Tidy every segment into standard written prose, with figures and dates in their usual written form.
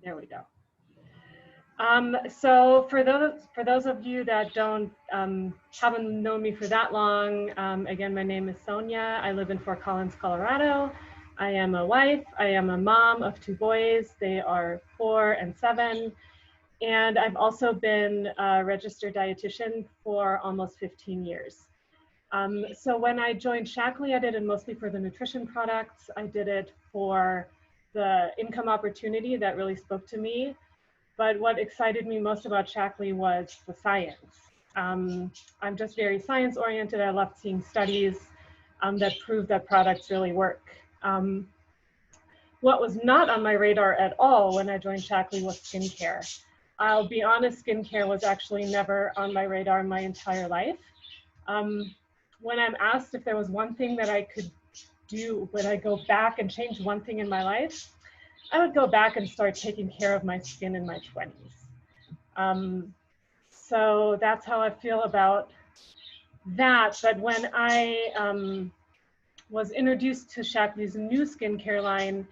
There we go. So for those of you that haven't known me for that long, again, my name is Sonia. I live in Fort Collins, Colorado. I am a wife. I am a mom of 2 boys. They are 4 and 7. And I've also been a registered dietitian for almost 15 years. So when I joined Shaklee, I did it mostly for the nutrition products. I did it for the income opportunity that really spoke to me. But what excited me most about Shaklee was the science. I'm just very science oriented. I loved seeing studies that prove that products really work. What was not on my radar at all when I joined Shaklee was skincare. I'll be honest, skincare was actually never on my radar in my entire life. When I'm asked if there was one thing that I could do, would I go back and change one thing in my life? I would go back and start taking care of my skin in my 20s. So that's how I feel about that. But when I was introduced to Shaklee's new skincare line,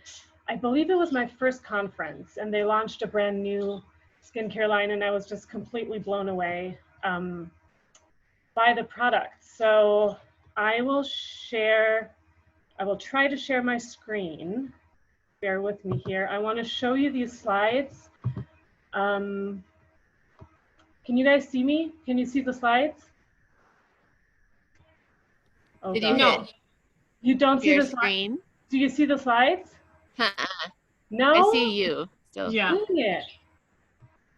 I believe it was my first conference, and they launched a brand new skincare line, and I was just completely blown away by the product. So I will try to share my screen. Bear with me here. I want to show you these slides. Can you guys see me? Can you see the slides? Oh, Did you no. You don't see the screen? Do you see the slides? No? I see you still. Yeah. Dang it.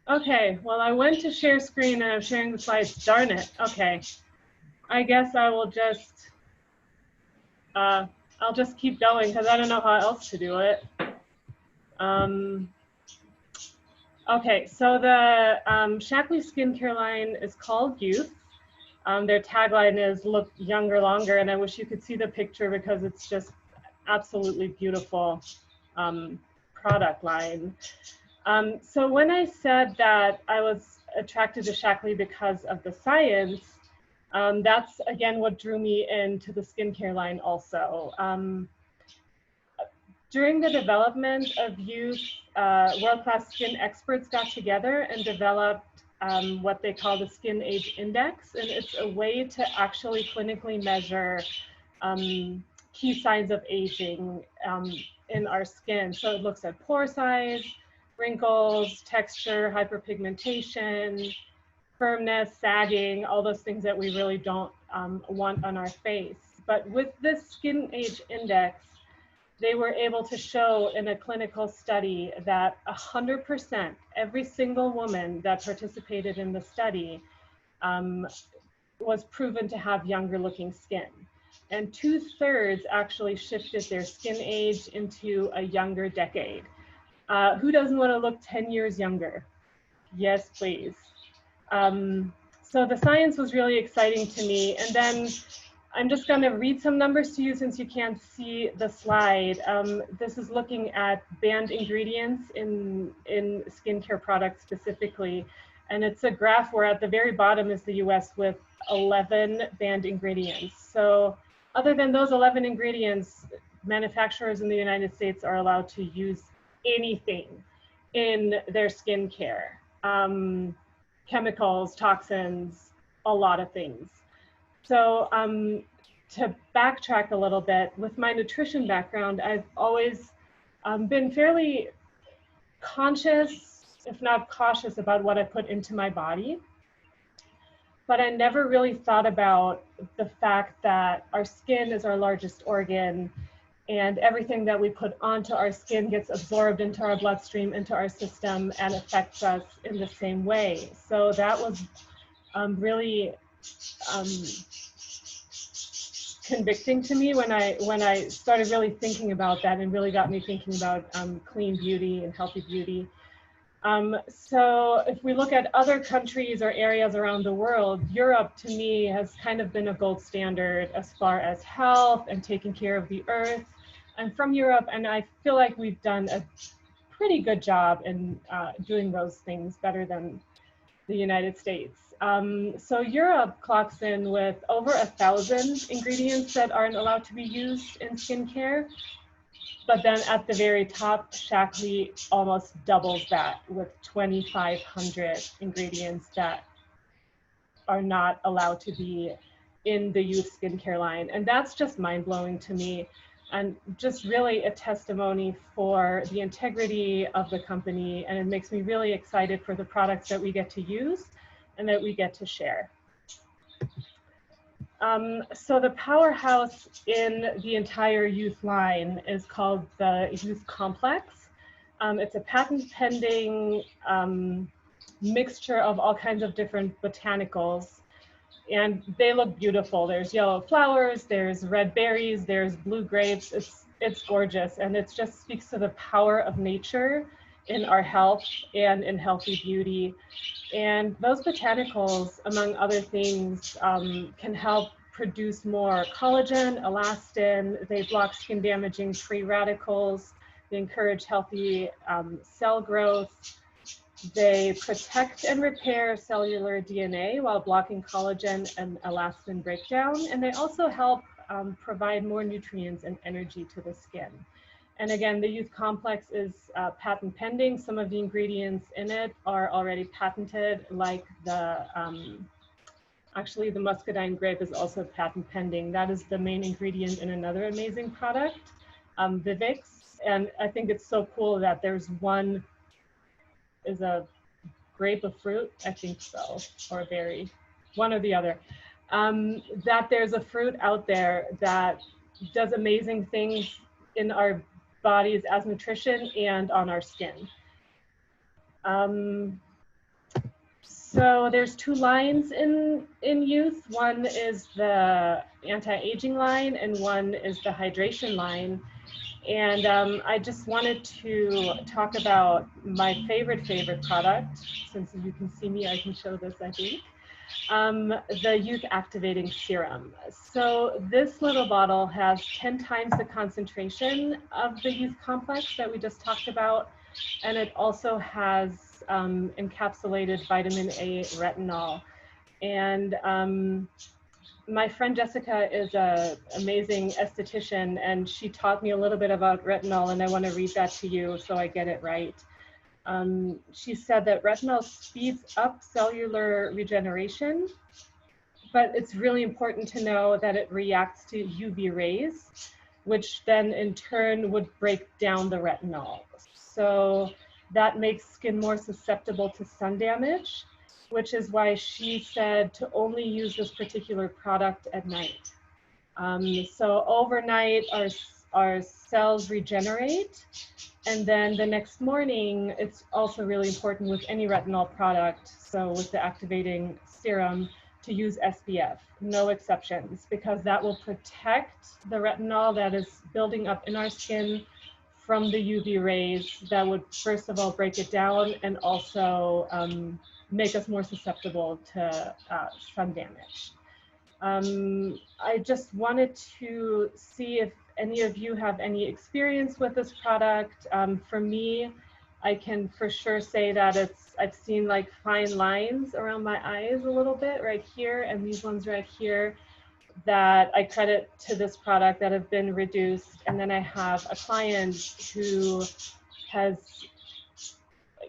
Okay, well, I went to share screen and I'm sharing the slides. Darn it. Okay. I guess I will just, I'll just keep going because I don't know how else to do it. Okay, so the Shaklee skincare line is called Youth. Their tagline is "Look Younger Longer," and I wish you could see the picture because it's just absolutely beautiful product line. So when I said that I was attracted to Shaklee because of the science, that's again what drew me into the skincare line also. During the development of Youth, world-class skin experts got together and developed what they call the Skin Age Index, and it's a way to actually clinically measure key signs of aging in our skin. So it looks at pore size, wrinkles, texture, hyperpigmentation, firmness, sagging, all those things that we really don't want on our face. But with this Skin Age Index, they were able to show in a clinical study that 100%, every single woman that participated in the study was proven to have younger looking skin. And 2/3 actually shifted their skin age into a younger decade. Who doesn't want to look 10 years younger? Yes, please. So the science was really exciting to me. And then I'm just going to read some numbers to you since you can't see the slide. This is looking at banned ingredients in skincare products specifically. And it's a graph where at the very bottom is the US with 11 banned ingredients. So other than those 11 ingredients, manufacturers in the United States are allowed to use anything in their skincare. Chemicals, toxins, a lot of things. So to backtrack a little bit, with my nutrition background, I've always been fairly conscious, if not cautious, about what I put into my body. But I never really thought about the fact that our skin is our largest organ, and everything that we put onto our skin gets absorbed into our bloodstream, into our system, and affects us in the same way. So that was really convicting to me when I started really thinking about that, and really got me thinking about clean beauty and healthy beauty. So if we look at other countries or areas around the world, Europe to me has kind of been a gold standard as far as health and taking care of the earth. I'm from Europe, and I feel like we've done a pretty good job in doing those things better than the United States. So Europe clocks in with over 1,000 ingredients that aren't allowed to be used in skincare. But then at the very top, Shaklee almost doubles that with 2,500 ingredients that are not allowed to be in the youth skincare line. And that's just mind-blowing to me, and just really a testimony for the integrity of the company. And it makes me really excited for the products that we get to use and that we get to share. So the powerhouse in the entire youth line is called the Youth Complex. It's a patent pending mixture of all kinds of different botanicals, and they look beautiful. There's yellow flowers, there's red berries, there's blue grapes. It's gorgeous, and it just speaks to the power of nature in our health and in healthy beauty. And those botanicals, among other things, can help produce more collagen, elastin. They block skin damaging free radicals. They encourage healthy cell growth. They protect and repair cellular DNA while blocking collagen and elastin breakdown. And they also help provide more nutrients and energy to the skin. And again, the Youth Complex is patent pending. Some of the ingredients in it are already patented, like the, actually the muscadine grape is also patent pending. That is the main ingredient in another amazing product, Vivix. And I think it's so cool that there's one, is a grape of fruit, I think so, or a berry, one or the other. That there's a fruit out there that does amazing things in our bodies as nutrition and on our skin. So there's two lines in youth. One is the anti-aging line and one is the hydration line. And I just wanted to talk about my favorite product. Since you can see me, I can show this, I think. The Youth Activating Serum. So this little bottle has 10 times the concentration of the Youth Complex that we just talked about. And it also has encapsulated vitamin A retinol. And my friend Jessica is an amazing esthetician, and she taught me a little bit about retinol, and I want to read that to you so I get it right. She said that retinol speeds up cellular regeneration, but it's really important to know that it reacts to UV rays, which then in turn would break down the retinol. So that makes skin more susceptible to sun damage, which is why she said to only use this particular product at night. So overnight, our cells regenerate. And then the next morning, it's also really important with any retinol product, so with the activating serum, to use SPF, no exceptions, because that will protect the retinol that is building up in our skin from the UV rays that would, first of all, break it down and also make us more susceptible to sun damage. I just wanted to see if any of you have any experience with this product. For me, I can for sure say that I've seen like fine lines around my eyes a little bit right here, and these ones right here that I credit to this product that have been reduced. And then I have a client who has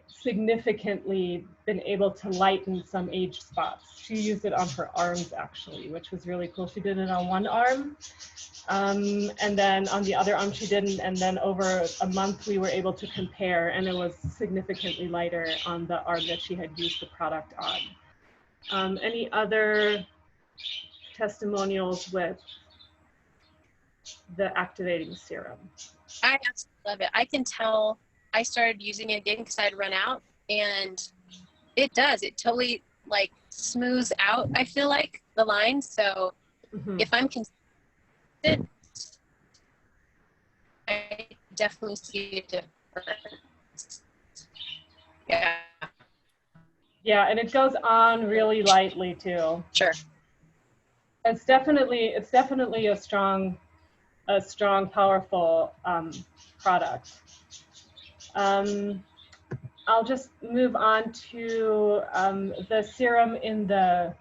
significantly been able to lighten some age spots. She used it on her arms actually, which was really cool. She did it on one arm, and then on the other arm she didn't, and then over a month we were able to compare, and it was significantly lighter on the arm that she had used the product on. Any other testimonials with the activating serum? I absolutely love it. I can tell I started using it again because I'd run out, and it totally like smooths out, I feel like, the lines. So if I'm consistent, I definitely see a difference. Yeah, and it goes on really lightly too. Sure. It's definitely a strong, powerful product. I'll just move on to the serum in the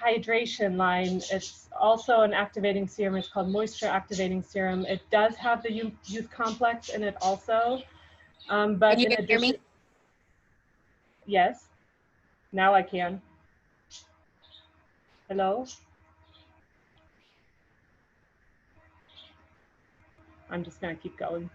hydration line. It's also an activating serum. It's called Moisture Activating Serum. It does have the youth complex in it also. But Can you in hear addition, me? yes, now I can. Hello? I'm just gonna keep going.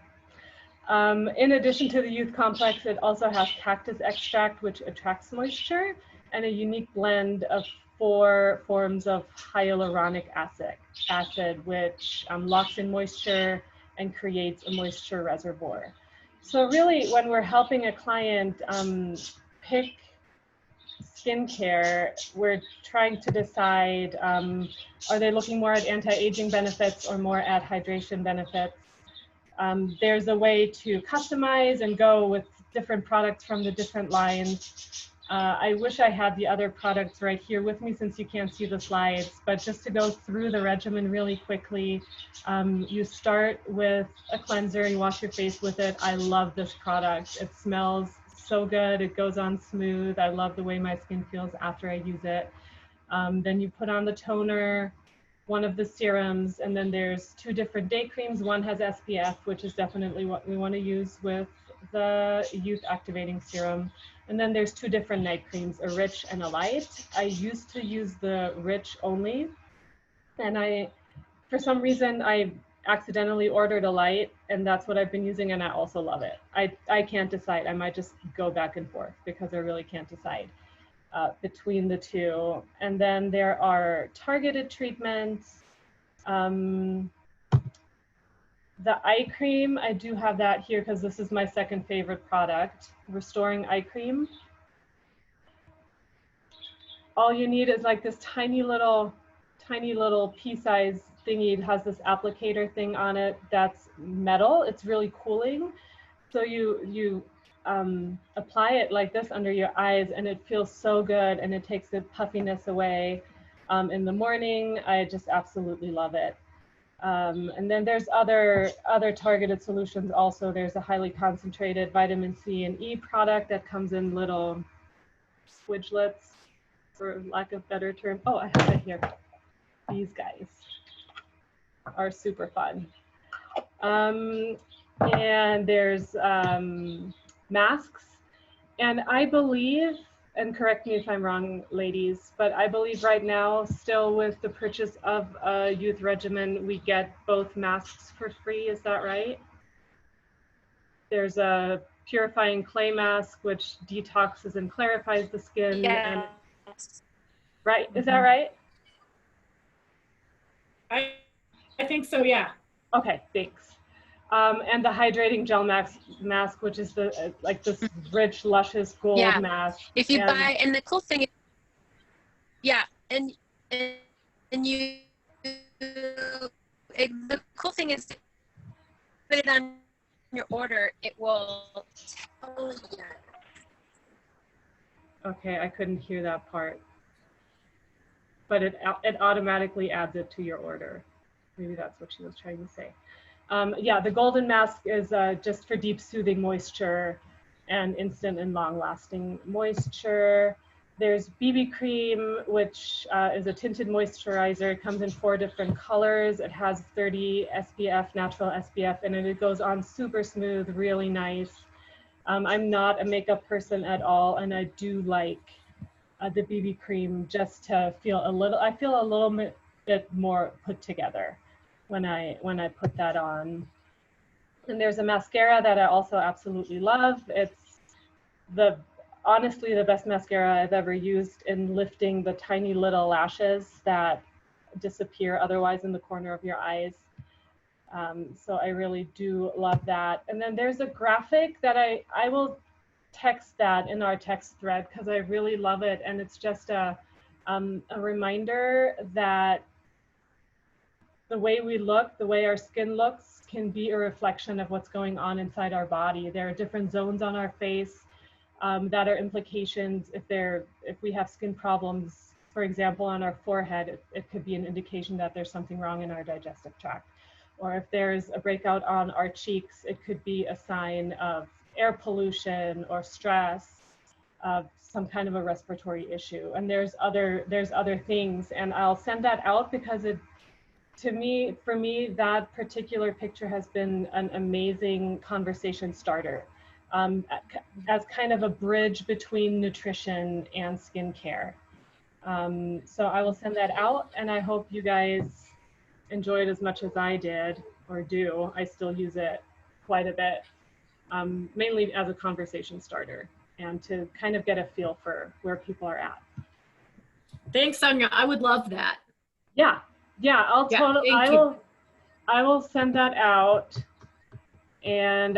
In addition to the youth complex, it also has cactus extract, which attracts moisture, and a unique blend of 4 forms of hyaluronic acid, which locks in moisture and creates a moisture reservoir. So really, when we're helping a client pick skincare, we're trying to decide, are they looking more at anti-aging benefits or more at hydration benefits? There's a way to customize and go with different products from the different lines. I wish I had the other products right here with me since you can't see the slides, but just to go through the regimen really quickly, you start with a cleanser, you wash your face with it. I love this product. It smells so good. It goes on smooth. I love the way my skin feels after I use it. Then you put on the toner, one of the serums, and then there's 2 different day creams. One has SPF, which is definitely what we want to use with the youth activating serum. And then there's 2 different night creams, a rich and a light. I used to use the rich only, and for some reason, I accidentally ordered a light, and that's what I've been using, and I also love it. I can't decide. I might just go back and forth because I really can't decide between the 2. And then there are targeted treatments. The eye cream, I do have that here because this is my second favorite product, Restoring Eye Cream. All you need is like this tiny little pea-sized thingy. It has this applicator thing on it that's metal. It's really cooling. So you apply it like this under your eyes, and it feels so good, and it takes the puffiness away. In the morning, I just absolutely love it. And then there's other targeted solutions also. There's a highly concentrated vitamin C and E product that comes in little squidglets, for lack of better term. Oh, I have it here. These guys are super fun. And there's masks. And I believe, and correct me if I'm wrong, ladies, but I believe right now, still with the purchase of a youth regimen, we get both masks for free. Is that right? There's a purifying clay mask, which detoxes and clarifies the skin. Yes. And, right? Is that right? I think so, yeah. Okay, thanks. And the hydrating gel mask, which is the like this rich, luscious gold mask. If you buy, and the cool thing is, the cool thing is, to put it on your order, it will tell you. Okay, I couldn't hear that part, but it automatically adds it to your order. Maybe that's what she was trying to say. Yeah, the golden mask is just for deep soothing moisture and instant and long lasting moisture. There's BB cream, which is a tinted moisturizer. It comes in 4 different colors. It has 30 SPF, natural SPF, and it goes on super smooth, really nice. I'm not a makeup person at all, and I do like the BB cream just to feel I feel a little bit more put together when I put that on. And there's a mascara that I also absolutely love. It's honestly the best mascara I've ever used in lifting the tiny little lashes that disappear otherwise in the corner of your eyes. So I really do love that. And then there's a graphic that I will text that in our text thread because I really love it. And it's just a reminder that the way we look, the way our skin looks, can be a reflection of what's going on inside our body. There are different zones on our face that are implications. If we have skin problems, for example, on our forehead, it could be an indication that there's something wrong in our digestive tract. Or if there's a breakout on our cheeks, it could be a sign of air pollution or stress. some kind of a respiratory issue. And there's other things, and I'll send that out because for me, that particular picture has been an amazing conversation starter, as kind of a bridge between nutrition and skincare. So I will send that out, and I hope you guys enjoy it as much as I did, or do. I still use it quite a bit, mainly as a conversation starter and to kind of get a feel for where people are at. Thanks, Sonia. I would love that. Yeah, I will send that out. And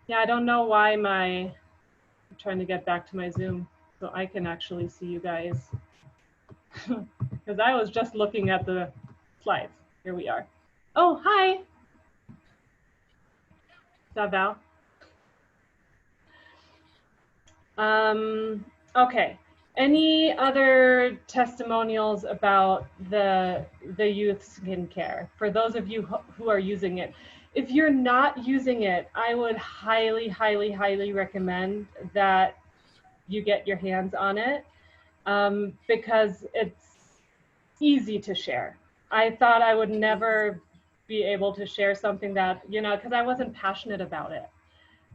yeah, I don't know why I'm trying to get back to my Zoom so I can actually see you guys. Because I was just looking at the slides. Here we are. Oh, hi. Is that Val? Okay. Any other testimonials about the youth skincare for those of you who are using it? If you're not using it, I would highly, highly, highly recommend that you get your hands on it, because it's easy to share. I thought I would never be able to share something that, because I wasn't passionate about it.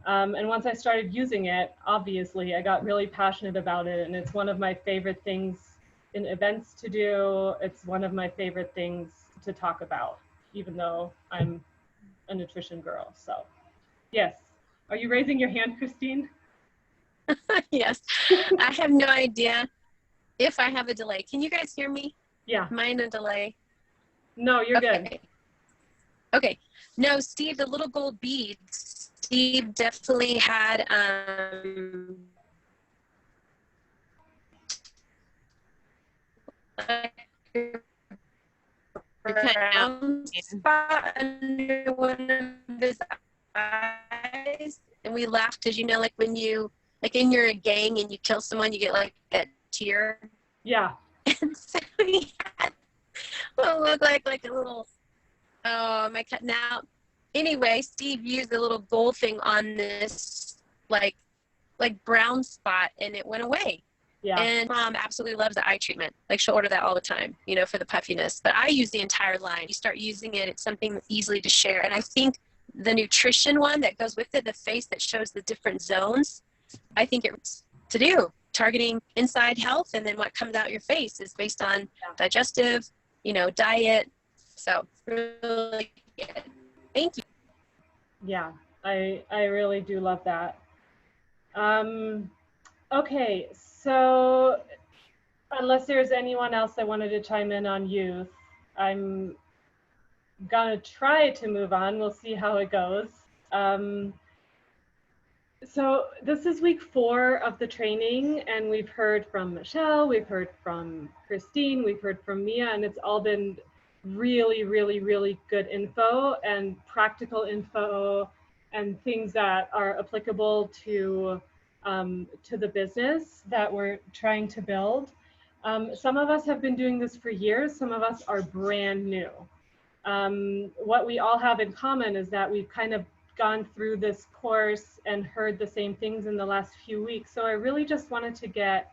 And once I started using it, obviously, I got really passionate about it. And it's one of my favorite things in events to do. It's one of my favorite things to talk about, even though I'm a nutrition girl. So, yes. Are you raising your hand, Christine? Yes. I have no idea if I have a delay. Can you guys hear me? Yeah. Am I in a delay? No, you're okay. good. Okay. No, Steve, the little gold beads. Steve definitely had brown spot under one of his eyes, and we laughed because like when you in your gang and you kill someone, you get like that tear. Yeah. And so he had what looked like a little. Oh, am I cutting out? Anyway, Steve used a little gold thing on this like brown spot, and it went away. Yeah. And Mom absolutely loves the eye treatment. Like, she'll order that all the time, for the puffiness. But I use the entire line. You start using it, it's something easily to share. And I think the nutrition one that goes with it, the face that shows the different zones, I think it's to do. Targeting inside health, and then what comes out your face is based on digestive, diet. So really good. Thank you. Yeah, I really do love that. Okay, so unless there's anyone else that wanted to chime in on youth, I'm gonna try to move on. We'll see how it goes. So this is week 4 of the training, and we've heard from Michelle, we've heard from Christine, we've heard from Mia, and it's all been really, really, really good info and practical info and things that are applicable to the business that we're trying to build. Some of us have been doing this for years. Some of us are brand new. What we all have in common is that we've kind of gone through this course and heard the same things in the last few weeks. So I really just wanted to get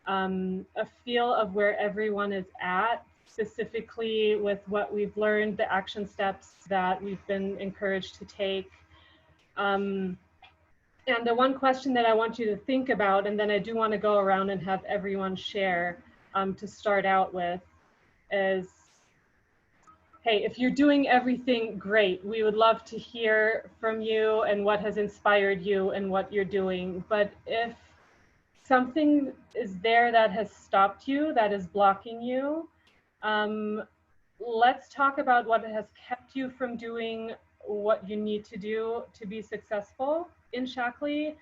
a feel of where everyone is at, specifically with what we've learned, the action steps that we've been encouraged to take. And the one question that I want you to think about, and then I do want to go around and have everyone share to start out with, is, hey, if you're doing everything great, we would love to hear from you and what has inspired you and what you're doing. But if something is there that has stopped you, that is blocking you, let's talk about what has kept you from doing what you need to do to be successful in Shaklee,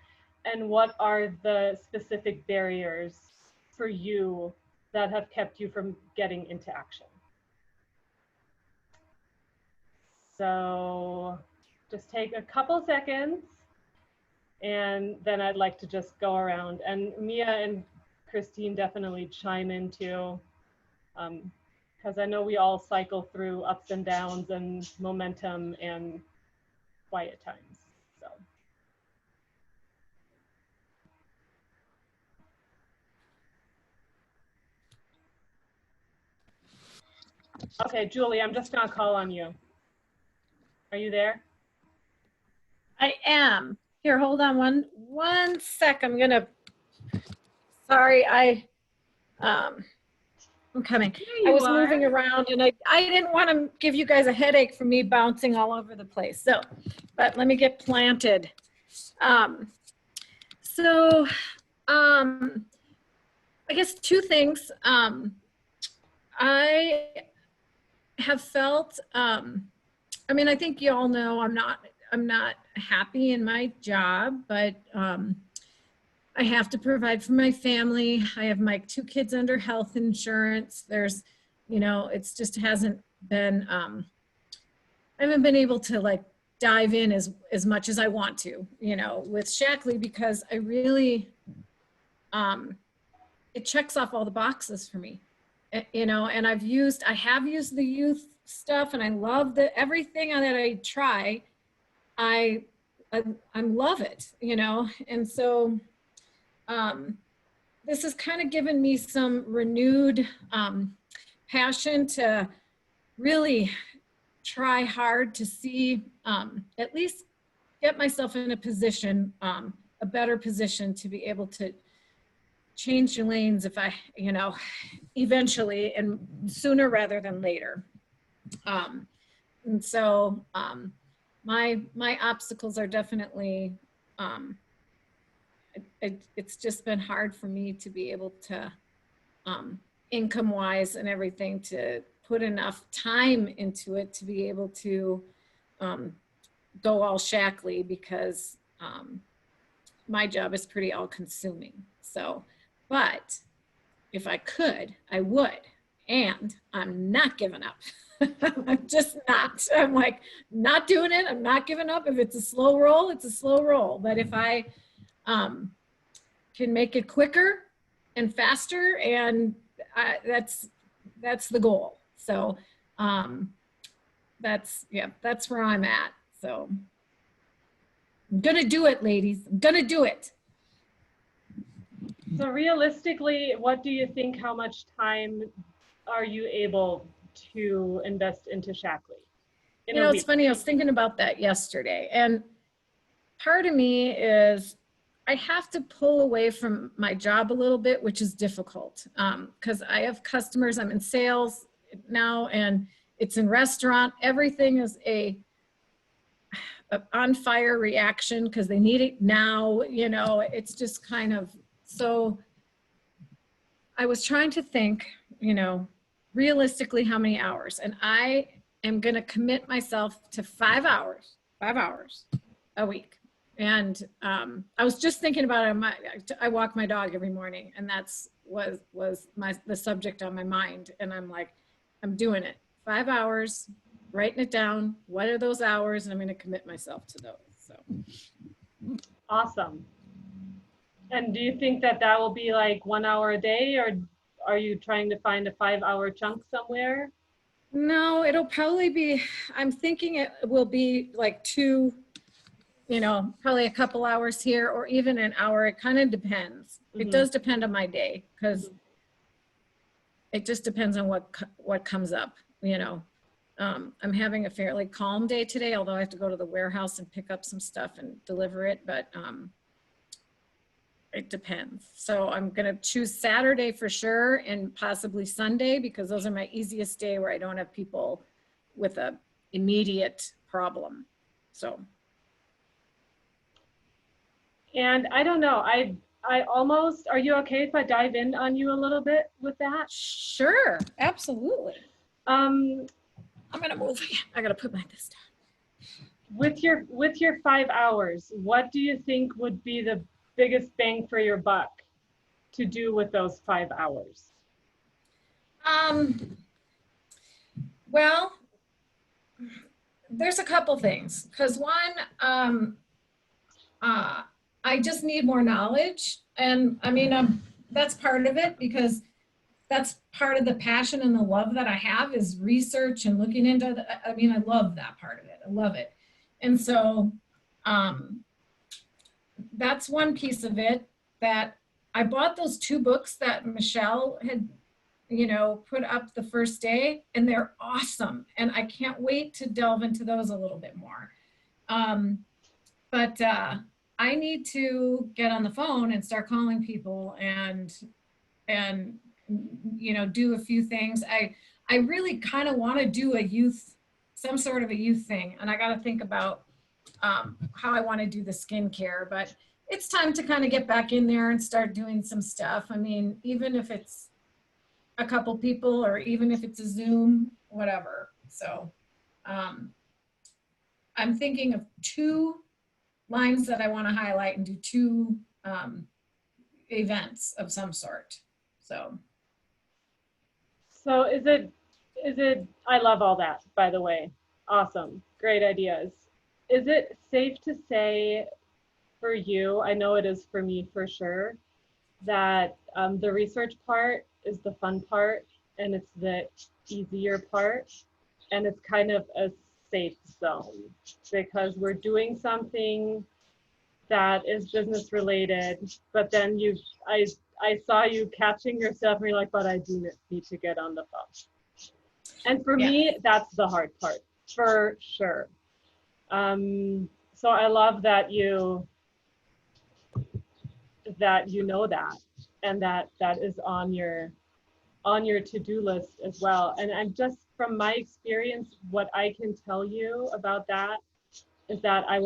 and what are the specific barriers for you that have kept you from getting into action. So just take a couple seconds, and then I'd like to just go around, and Mia and Christine definitely chime in too, because I know we all cycle through ups and downs and momentum and quiet times. So Okay, Julie, I'm just gonna call on you. Are you there? I am. Here, hold on one sec. I'm gonna, sorry, I'm coming. I was moving around and I didn't want to give you guys a headache from me bouncing all over the place. So, but let me get planted. So, I guess two things. I have felt, I mean, I think you all know I'm not happy in my job, but I have to provide for my family. I have my 2 kids under health insurance. There's, you know, it's just hasn't been, I haven't been able to like dive in as much as I want to, you know, with Shackley, because I really, it checks off all the boxes for me, you know, and I have used the youth stuff, and I love everything that I try. I love it, you know, and so this has kind of given me some renewed passion to really try hard to see, at least get myself in a position, a better position to be able to change lanes if I, you know, eventually, and sooner rather than later. And so my obstacles are definitely, it's just been hard for me to be able to, income wise and everything, to put enough time into it to be able to go all Shackley, because my job is pretty all consuming. So, but if I could, I would, and I'm not giving up. I'm just not. I'm like, not doing it. I'm not giving up. If it's a slow roll, it's a slow roll. But if I can make it quicker and faster, and that's the goal. So that's where I'm at. So I'm gonna do it, ladies. I'm gonna do it. So realistically, what do you think, how much time are you able to invest into Shackley? You know, it's funny, I was thinking about that yesterday, and part of me is I have to pull away from my job a little bit, which is difficult, because I have customers. I'm in sales now, and it's in restaurant. Everything is a on fire reaction because they need it now. You know, it's just kind of, so I was trying to think, you know, realistically how many hours, and I am going to commit myself to 5 hours a week. And I was just thinking about it. I walk my dog every morning, and was the subject on my mind. And I'm like, I'm doing it. 5 hours, writing it down. What are those hours? And I'm going to commit myself to those. So awesome. And do you think that will be like 1 hour a day, or are you trying to find a 5 hour chunk somewhere? No, it'll probably be, I'm thinking it will be like 2, you know, probably a couple hours here, or even an hour. It kind of depends. Mm-hmm. It does depend on my day, because it just depends on what comes up, you know. I'm having a fairly calm day today, although I have to go to the warehouse and pick up some stuff and deliver it, but it depends. So I'm going to choose Saturday for sure, and possibly Sunday, because those are my easiest day where I don't have people with a immediate problem. So. And I don't know, I almost, are you okay if I dive in on you a little bit with that? Sure, absolutely. I'm gonna move. I gotta put my this down. With your 5 hours, what do you think would be the biggest bang for your buck to do with those 5 hours? Well, there's a couple things. Because one, I just need more knowledge, and I mean, that's part of it, because that's part of the passion and the love that I have, is research and looking into I mean, I love that part of it. I love it. And so that's one piece of it, that I bought those 2 books that Michelle had you know, put up the first day, and they're awesome. And I can't wait to delve into those a little bit more. But I need to get on the phone and start calling people and you know, do a few things. I really kind of want to do some sort of a youth thing, and I got to think about how I want to do the skincare. But it's time to kind of get back in there and start doing some stuff. I mean, even if it's a couple people, or even if it's a Zoom, whatever. So I'm thinking of 2 lines that I want to highlight and do 2 events of some sort. So is it, I love all that, by the way. Awesome. Great ideas. Is it safe to say for you, I know it is for me for sure, that the research part is the fun part and it's the easier part, and it's kind of a safe zone because we're doing something that is business related, but then I saw you catching yourself and you're like, but I do need to get on the phone. And for me, that's the hard part, for sure. So I love that you know that, and that is on your to-do list as well. And I'm just, from my experience, what I can tell you about that is that that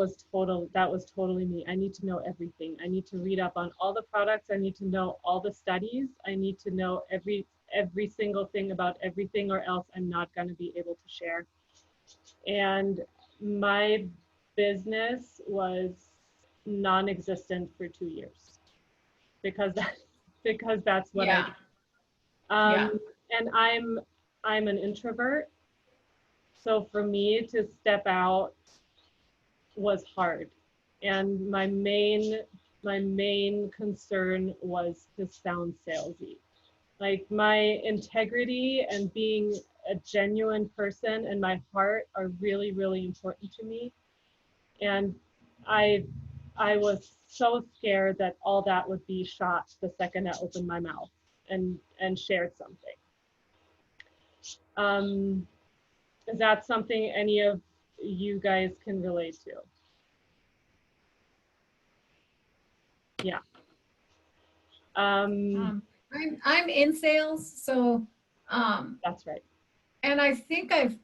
was totally me. I need to know everything. I need to read up on all the products. I need to know all the studies. I need to know every single thing about everything, or else I'm not going to be able to share. And my business was non-existent for 2 years because that's what I do. And I'm an introvert. So for me to step out was hard. And my main concern was to sound salesy. Like, my integrity and being a genuine person and my heart are really, really important to me. And I was so scared that all that would be shot the second I opened my mouth and shared something. Is that something any of you guys can relate to? Yeah. I'm in sales, so that's right. And I think I've,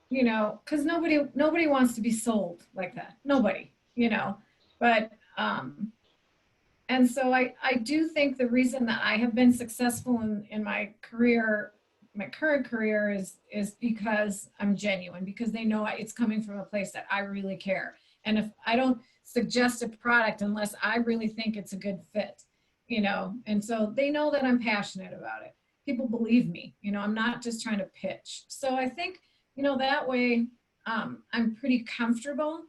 you know, because nobody wants to be sold like that. Nobody, you know. But and so I do think the reason that I have been successful in my career, my current career, is because I'm genuine, because they know it's coming from a place that I really care. And if I don't suggest a product unless I really think it's a good fit, you know, and so they know that I'm passionate about it. People believe me, you know, I'm not just trying to pitch. So I think, you know, that way I'm pretty comfortable,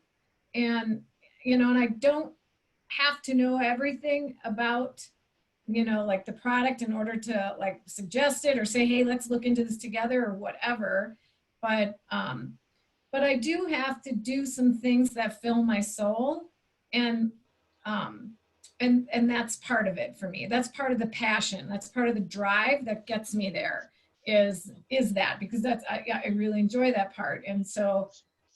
and, you know, and I don't have to know everything about, you know, like the product in order to like suggest it or say, hey, let's look into this together or whatever. But I do have to do some things that fill my soul, and that's part of it for me. That's part of the passion. That's part of the drive that gets me there, is that, because I really enjoy that part. And so,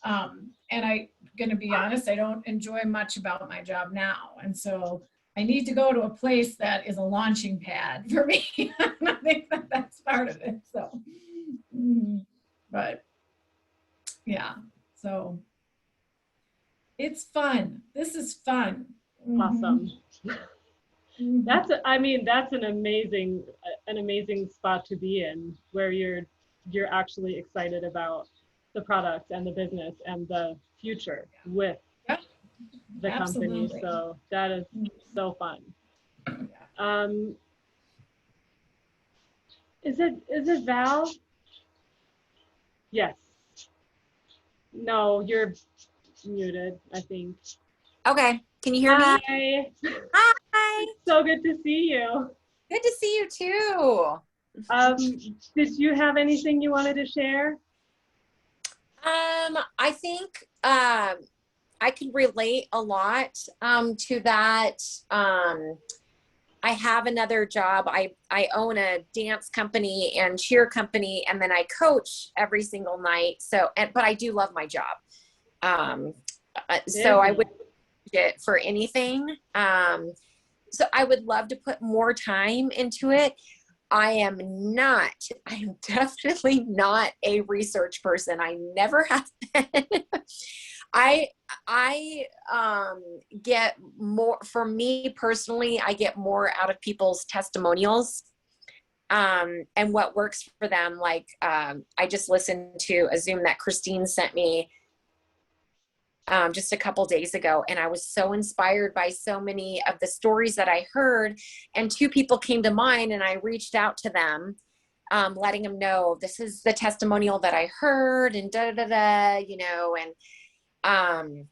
and I'm going to be honest, I don't enjoy much about my job now. And so I need to go to a place that is a launching pad for me. I think that's part of it. So, but yeah, so it's fun. This is fun. Awesome. That's an amazing spot to be in, where you're actually excited about the product and the business and the future with the company. So that is so fun. Is it Val? Yes. No, you're muted, I think. Okay. Can you hear me? Hi. So good to see you. Good to see you too. Did you have anything you wanted to share? I think I could relate a lot to that. I have another job. I own a dance company and cheer company, and then I coach every single night. So, but I do love my job. So I would it for anything. So I would love to put more time into it. I am definitely not a research person. I never have been. I get more, for me personally, I get more out of people's testimonials, and what works for them. Like, I just listened to a Zoom that Christine sent me, just a couple days ago, and I was so inspired by so many of the stories that I heard, and 2 people came to mind, and I reached out to them, letting them know this is the testimonial that I heard, and and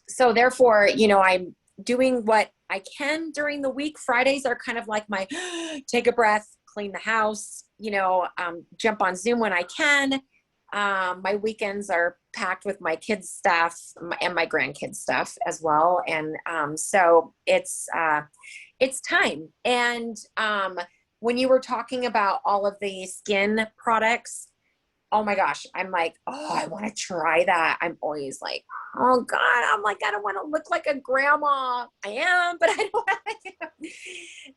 so therefore, I'm doing what I can during the week. Fridays are kind of like my take a breath, clean the house, jump on Zoom when I can. My weekends are packed with my kids' stuff and my grandkids' stuff as well. And so it's time. And when you were talking about all of the skin products, oh my gosh, I'm like, oh, I want to try that. I'm always like, oh God, I'm like, I don't want to look like a grandma. I am, but I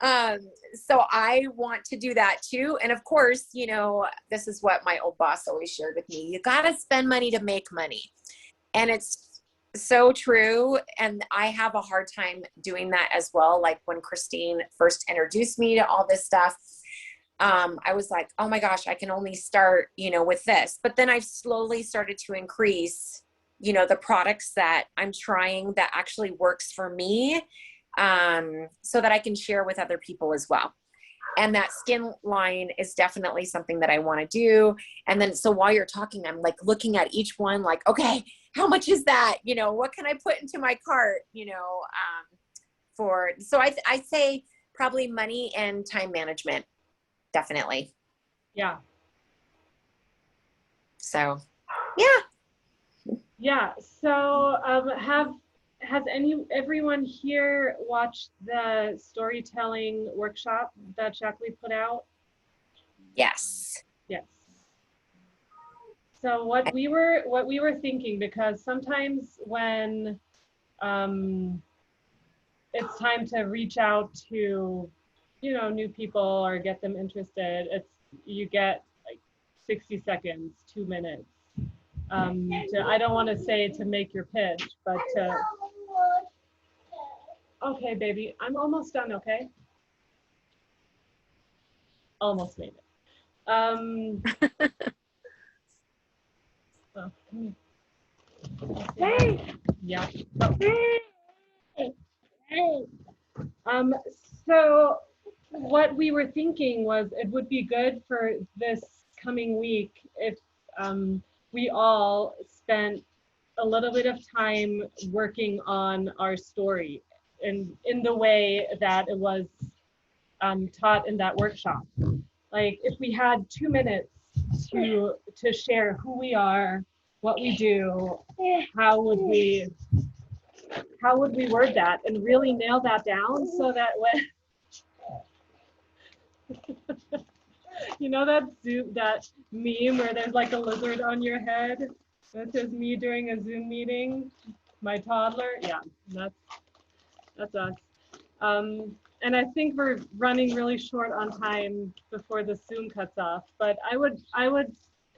don't. So I want to do that too. And of course, this is what my old boss always shared with me. You got to spend money to make money. And it's so true. And I have a hard time doing that as well. Like when Christine first introduced me to all this stuff, I was like, oh my gosh, I can only start, with this. But then I've slowly started to increase, the products that I'm trying that actually works for me, so that I can share with other people as well. And that skin line is definitely something that I want to do. And then, so while you're talking, I'm like looking at each one, like, okay, how much is that? What can I put into my cart, so I'd say probably money and time management. Definitely. Yeah. So, yeah. Yeah. So, has everyone here watched the storytelling workshop that Shackley put out? Yes. Yes. So what we were thinking, because sometimes when it's time to reach out to new people or get them interested, you get like 60 seconds, 2 minutes. I don't want to say to make your pitch, but okay, baby, I'm almost done. Okay, almost made it. Oh, come here. Hey. Yeah. Oh. So what we were thinking was it would be good for this coming week if we all spent a little bit of time working on our story in the way that it was taught in that workshop. Like if we had 2 minutes to share who we are, what we do, how would we word that and really nail that down so that when that meme where there's like a lizard on your head that says me during a Zoom meeting, my toddler? Yeah, that's us. And I think we're running really short on time before the Zoom cuts off, but I would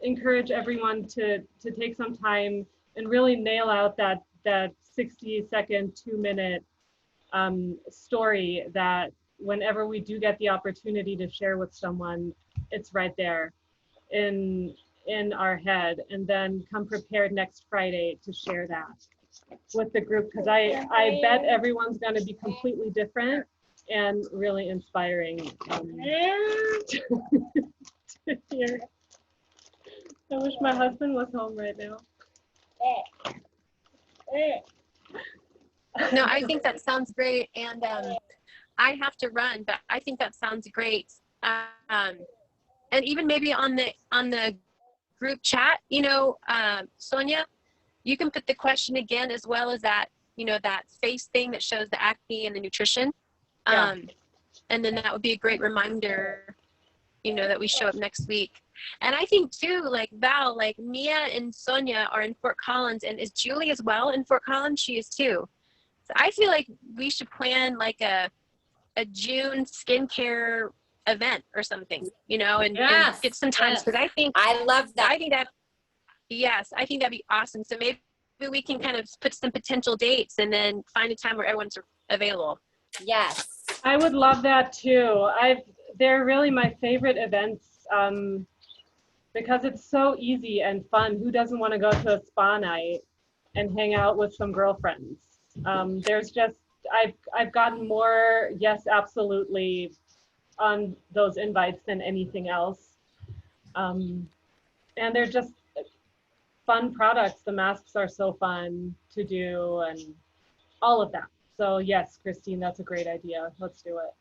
encourage everyone to take some time and really nail out that 60-second, 2-minute story that whenever we do get the opportunity to share with someone, it's right there in our head, and then come prepared next Friday to share that with the group, because I bet everyone's going to be completely different and really inspiring to hear. I wish my husband was home right now. No, I think that sounds great, and I have to run, but I think that sounds great. And even maybe on the group chat, Sonia, you can put the question again, as well as that, that face thing that shows the acne and the nutrition. Yeah. And then that would be a great reminder, you know, that we show up next week. And I think too, like Val, like Mia and Sonia are in Fort Collins, and is Julie as well in Fort Collins? She is too. So I feel like we should plan like a June skincare event or something, you know, and Yes, get some time. yes. Because I think that. I think that, yes, I think that'd be awesome. So maybe we can kind of put some potential dates and then find a time where everyone's available. Yes. I would love that too. They're really my favorite events because it's so easy and fun. Who doesn't want to go to a spa night and hang out with some girlfriends? There's just, I've gotten more yes, absolutely on those invites than anything else. And they're just fun products. The masks are so fun to do and all of that. So yes, Christine, that's a great idea. Let's do it.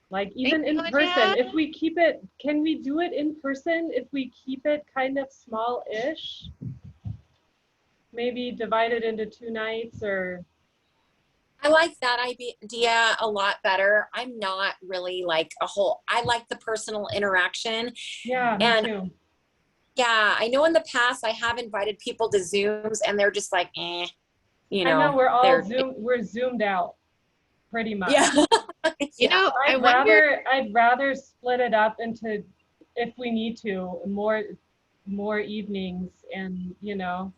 Like even in person, if we keep it, can we do it in person? If we keep it kind of small-ish, maybe divide it into 2 nights or. I like that idea a lot better. I'm not really like I like the personal interaction. Yeah, me too. Yeah, I know in the past I have invited people to Zooms and they're just like, you know. I know we're zoomed out pretty much. Yeah. You know, I'd rather split it up into, if we need to, more evenings and, you know,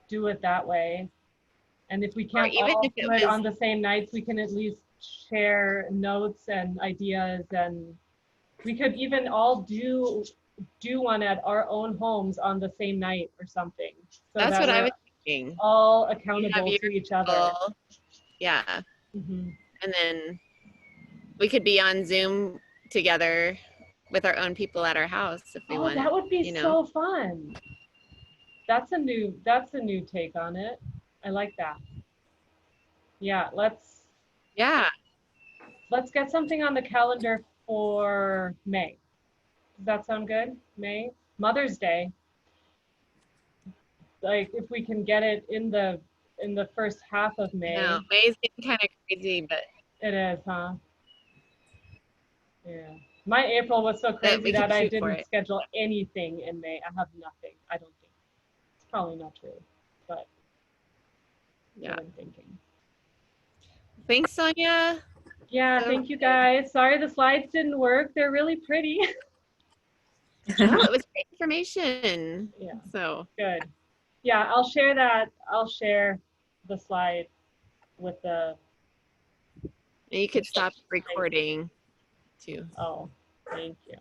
do it that way. And if we can't even all if it do it was on the same nights, we can at least share notes and ideas, and we could even all do one at our own homes on the same night or something. So that's that what I we're was thinking. all accountable to each other. Yeah. Mm-hmm. And then we could be on Zoom together with our own people at our house if we wanted. That would be you know? so fun. That's a new take on it. I like that. Yeah, let's get something on the calendar for May. Does that sound good? May? Mother's Day. Like if we can get it in the first half of May. No, May's getting kind of crazy, but it is, huh? Yeah. My April was so crazy that I didn't schedule anything in May. I have nothing, I don't think. It's probably not true, but yeah. I'm thinking. Thanks, Sonia. Yeah, thank you guys. Sorry the slides didn't work. They're really pretty. No, it was great information. Yeah. So good. Yeah, I'll share that. I'll share the slide with the. And you could stop recording too. Oh, thank you.